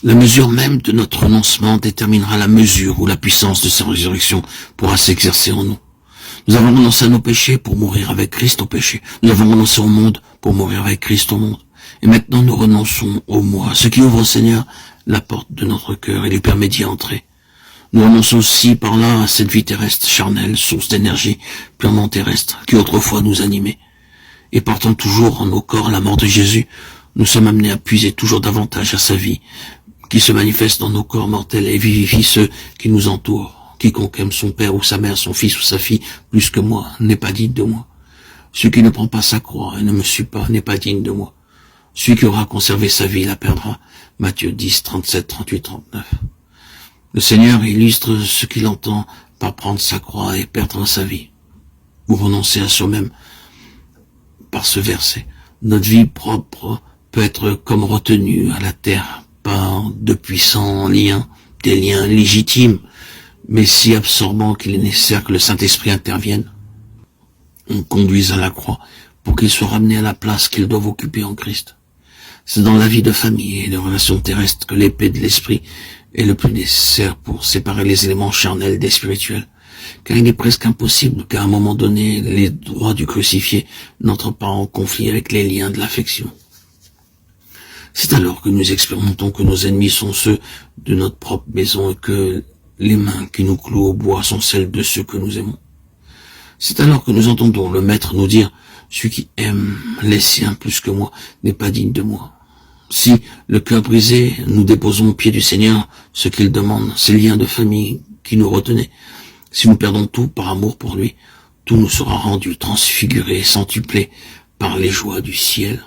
La mesure même de notre renoncement déterminera la mesure où la puissance de sa résurrection pourra s'exercer en nous. Nous avons renoncé à nos péchés pour mourir avec Christ au péché. Nous avons renoncé au monde pour mourir avec Christ au monde. Et maintenant nous renonçons au moi, ce qui ouvre au Seigneur la porte de notre cœur et lui permet d'y entrer. Nous renonçons aussi par là à cette vie terrestre charnelle, source d'énergie purement terrestre, qui autrefois nous animait. Et portant toujours en nos corps la mort de Jésus, nous sommes amenés à puiser toujours davantage à sa vie, qui se manifeste dans nos corps mortels et vivifie ceux qui nous entourent. Quiconque aime son père ou sa mère, son fils ou sa fille, plus que moi, n'est pas digne de moi. Celui qui ne prend pas sa croix et ne me suit pas n'est pas digne de moi. Celui qui aura conservé sa vie la perdra. Matthieu 10, 37, 38, 39. Le Seigneur illustre ce qu'il entend par prendre sa croix et perdre sa vie, ou renoncer à soi-même par ce verset. Notre vie propre peut être comme retenue à la terre par de puissants liens, des liens légitimes, mais si absorbants qu'il est nécessaire que le Saint-Esprit intervienne, on conduise à la croix pour qu'il soit ramené à la place qu'il doit occuper en Christ. C'est dans la vie de famille et de relations terrestres que l'épée de l'Esprit est le plus nécessaire pour séparer les éléments charnels des spirituels, car il est presque impossible qu'à un moment donné, les droits du crucifié n'entrent pas en conflit avec les liens de l'affection. C'est alors que nous expérimentons que nos ennemis sont ceux de notre propre maison et que les mains qui nous clouent au bois sont celles de ceux que nous aimons. C'est alors que nous entendons le Maître nous dire « Celui qui aime les siens plus que moi n'est pas digne de moi ». Si, le cœur brisé, nous déposons au pied du Seigneur ce qu'il demande, ces liens de famille qui nous retenaient. Si nous perdons tout par amour pour lui, tout nous sera rendu, transfiguré, centuplé par les joies du ciel.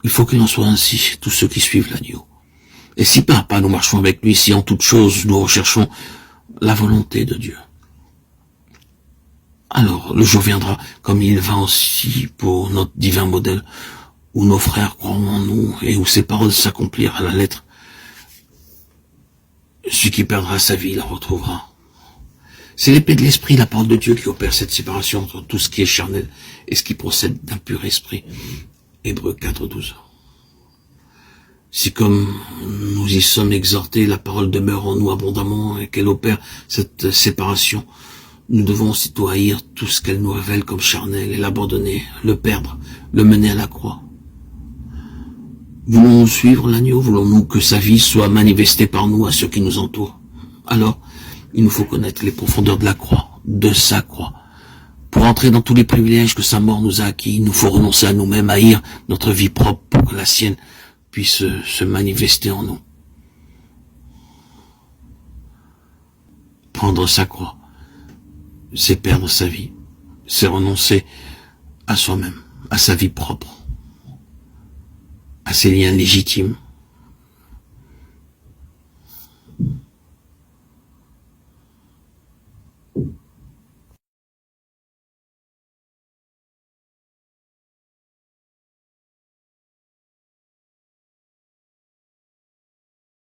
Il faut qu'il en soit ainsi chez tous ceux qui suivent l'agneau. Et si pas à pas nous marchons avec lui, si en toute chose nous recherchons la volonté de Dieu, alors le jour viendra, comme il va aussi pour notre divin modèle, où nos frères croiront en nous et où ces paroles s'accomplirent à la lettre. Celui qui perdra sa vie la retrouvera. C'est l'épée de l'esprit, la parole de Dieu, qui opère cette séparation entre tout ce qui est charnel et ce qui procède d'un pur esprit. Hébreux 4, 12. Si comme nous y sommes exhortés, la parole demeure en nous abondamment et qu'elle opère cette séparation, nous devons aussitôt haïr tout ce qu'elle nous révèle comme charnel et l'abandonner, le perdre, le mener à la croix. Voulons-nous suivre l'agneau? Voulons-nous que sa vie soit manifestée par nous à ceux qui nous entourent? Alors, il nous faut connaître les profondeurs de la croix, de sa croix. Pour entrer dans tous les privilèges que sa mort nous a acquis, il nous faut renoncer à nous-mêmes, haïr notre vie propre pour que la sienne puisse se manifester en nous. Prendre sa croix, c'est perdre sa vie, c'est renoncer à soi-même, à sa vie propre, à ses liens légitimes,